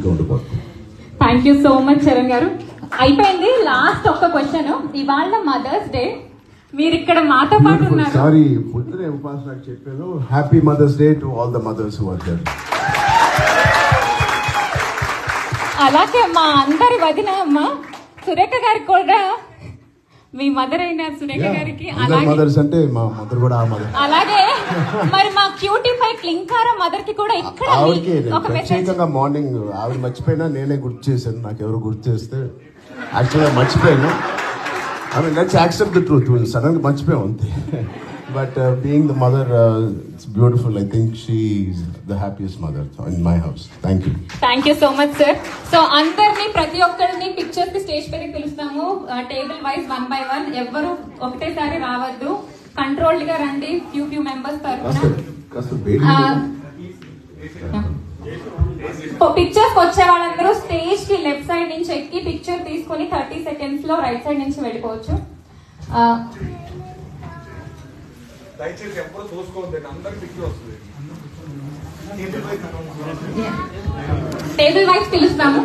గుర్తులో ఉండిపోతుంది. Thank you so much Charan గారు. అయిపోయింది. లాస్ట్ ఒక్క క్వశ్చన్. ఇవాళ మదర్స్ డే, మీరు ఇక్కడ మాతో పాటు ఉన్నారు. సారీ, పొద్దునే ఉపాసన చెప్పాను. Happy mothers day to all the mothers who are there. అలాగే మా అందరి వదిన అమ్మ సురేఖ గారికి కూడా, మీ మదర్ అయిన సురేఖ గారికి మదర్స్ అంటే మా మదర్ కూడా అలాగే మరి మా క్యూటీ పై క్లింకార మదర్ కి కూడా ఇక్కడ ప్రత్యేకంగా మార్నింగ్ ఆవిడ మర్చిపోయినా నేనే గుర్తు చేశాను. నాకు ఎవరు గుర్తు చేస్తే యాక్చువల్గా మర్చిపోయాను. I mean, let's accept the truth. We'll suddenly మర్చిపోయాం అంతే. But being the mother, it's beautiful. I think she's the happiest mother in my house. Thank you. Thank you so much, sir. So అందరినీ ప్రతి ఒక్కరిని pictures కి stage పైకి పిలుస్తాము. Table wise 1 by 1. ఎవరు ఒకటేసారి రావద్దు. కంట్రోల్డ్ గా రండి. ఫ్యూ మెంబర్స్ తరఫున పిక్చర్స్ వచ్చే వాళ్ళందరూ స్టేజ్ కి లెఫ్ట్ సైడ్ నుంచి ఎక్కి పిక్చర్ తీసుకుని 30 seconds లో రైట్ సైడ్ నుంచి వెళ్ళిపోవచ్చు. టేబుల్ వైజ్ పిలుస్తాము.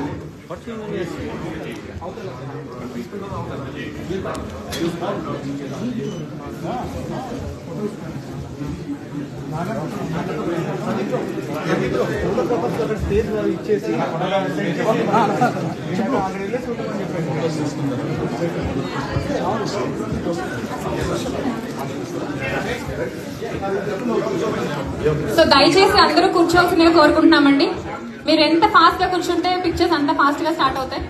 సో దయచేసి అందరూ కూర్చోవాల్సిందిగా కోరుకుంటున్నామండి. మీరు ఎంత ఫాస్ట్ గా కూర్చుంటే పిక్చర్స్ అంత ఫాస్ట్ గా స్టార్ట్ అవుతాయి.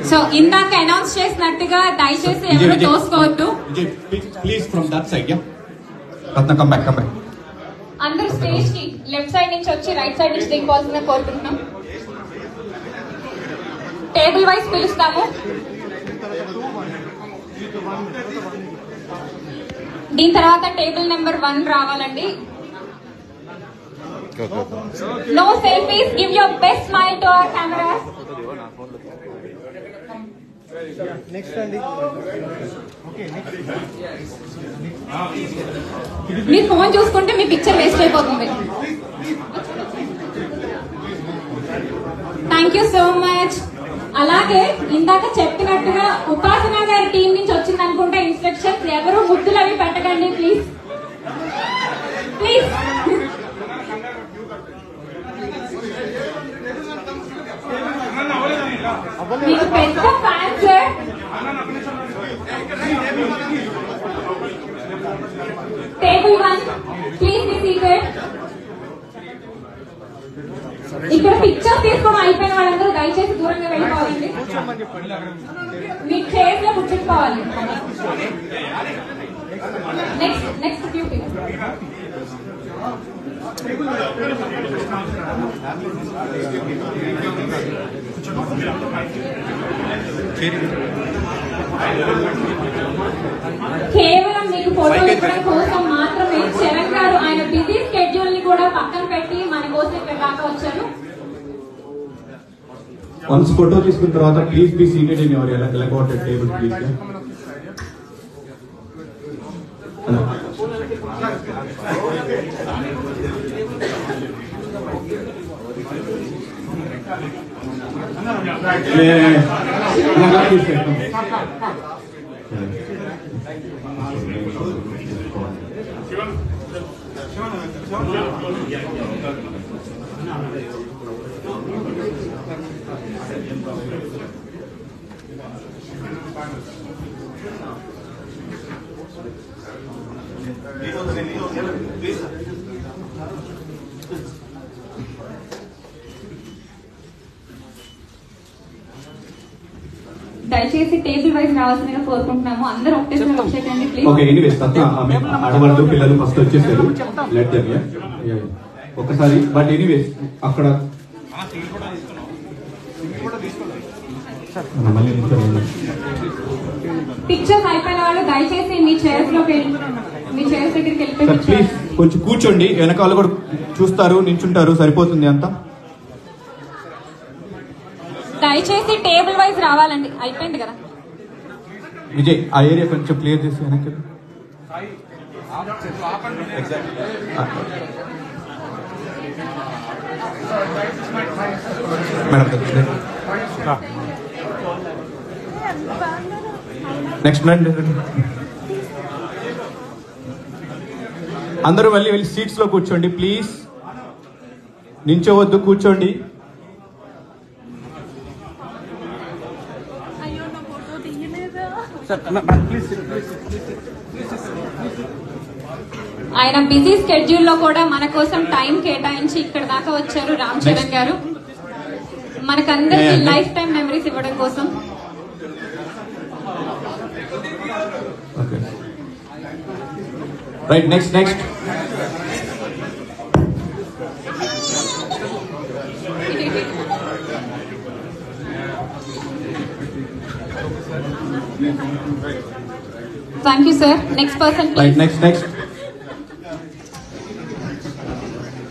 సో ఇందాక అనౌన్స్ చేసినట్టుగా దయచేసి ఎవరు తోసుకోవద్దు. Please from that side. Come back. అందరూ స్టేజ్ కి లెఫ్ట్ సైడ్ నుంచి వచ్చి రైట్ సైడ్ నుంచి దిగిపోవాల్సిందిగా కోరుకుంటున్నాం. టేబుల్ వైజ్ పిలుస్తాము. దీని తర్వాత టేబుల్ నెంబర్ 1 రావాలండి. No selfies. Give your best smile to our cameras. Next అండి. Okay next. మీ ఫోన్ చూసుకుంటే మీ పిక్చర్ వేస్ట్ అయిపోతుంది. Thank you so much. అలాగే ఇందాక చెప్పినట్టుగా ఉపాసన గారి టీం నుంచి వచ్చింది అనుకుంటే ఇన్స్ట్రక్షన్స్, ఎవరు ముద్దులు అవి పెట్టకండి ప్లీజ్. మీకు పెద్ద fans. Table 1 please be seated. ఇక్కడ పిక్చర్ తీసుకొని అయిపోయిన వాళ్ళందరూ దయచేసి దూరంగా వెళ్ళిపోవాలండి. మీ చైర్స్ లో కూర్చుకోవాలి. Next beauty. కేవలం మీకు ఫోటో ఇవ్వడం కోసం మాత్రమే చరణ్ గారు ఆయన బిజీ స్కెడ్యూల్ ని కూడా పక్కన పెట్టి మన కోసం ఇక్కడ దాకా వచ్చారు. వన్స్ ఫోటో తీసుకున్న తర్వాత please be seated in your allotted table please. దయచేసి టేబుల్ వైజ్ రావాల్సిందిగా కోరుకుంటున్నాము. అందరూ ఒకటేసారి వచ్చేయండి ప్లీజ్. ఓకే ఎనీవేస్ ఆడవాళ్ళు పిల్లలు ఫస్ట్ వచ్చేసారు. లెట్ దెమ్ ఒకసారి. బట్ ఎనీవేస్ అక్కడ పిక్చర్స్ అయిపోయిన వాళ్ళు దయచేసి మీ చైర్స్ దగ్గరికి వెళ్ళిపోయి ప్లీజ్ కొంచెం కూర్చోండి. వెనకాల కూడా చూస్తారు, నించుంటారు, సరిపోతుంది అంతా. దయచేసి టేబుల్ వైజ్ రావాలండి. అయిపోయింది కదా విజయ్, ఆ ఏరియా కొంచెం క్లియర్ చేసి వెనక్కి. నెక్స్ట్ అందరూ వెళ్ళి సీట్స్ లో కూర్చోండి ప్లీజ్. నించోవద్దు, కూర్చోండి. ఆయన బిజీ స్కెడ్యూల్ లో కూడా మన కోసం టైం కేటాయించి ఇక్కడ దాకా వచ్చారు రామ్ చరణ్ గారు, మనకందరికి లైఫ్ టైం మెమరీస్ ఇవ్వడం కోసం. Right, next thank you sir. Next person. Right, next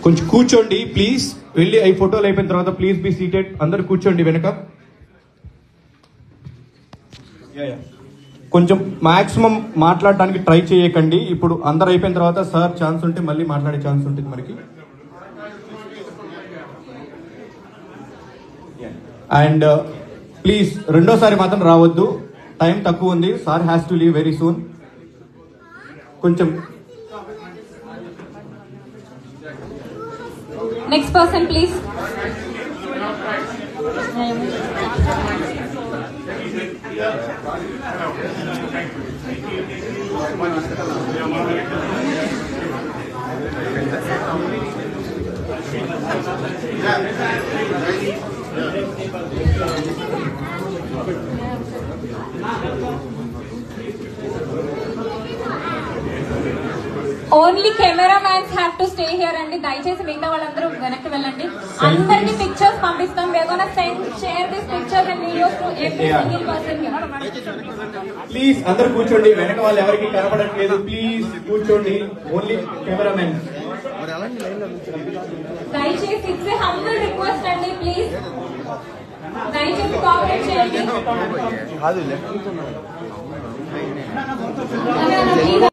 కొంచెం కూర్చోండి ప్లీజ్. వెళ్ళి ఈ ఫోటోలు అయిపోయిన తర్వాత ప్లీజ్ బి సీటెడ్. అందరు కూర్చోండి వెనక. కొంచెం మాక్సిమం మాట్లాడడానికి ట్రై చేయకండి. ఇప్పుడు అందరు అయిపోయిన తర్వాత సార్ ఛాన్స్ ఉంటే మళ్ళీ మాట్లాడే ఛాన్స్ ఉంటుంది మనకి. అండ్ ప్లీజ్ రెండోసారి మాత్రం రావద్దు, టైం తక్కువ ఉంది. Sir has to leave very soon. కొంచెం next person please. Only cameramans have to stay here అండి. దయచేసి మిగతా వాళ్ళందరూ వెనక్కి వెళ్ళండి. అందరికి పిక్చర్స్ పంపిస్తాం. we are going to share these pictures and videos to every single person here. Please అందరూ కూర్చోండి. వెనక వాళ్ళు ఎవరికి కనపడట్లేదు, ప్లీజ్ కూర్చోండి. Only cameraman. దయచేసి ఇట్స్ ఏ హంబుల్ రిక్వెస్ట్ అండి, ప్లీజ్ దయచేసి కోఆపరేట్ చేయండి.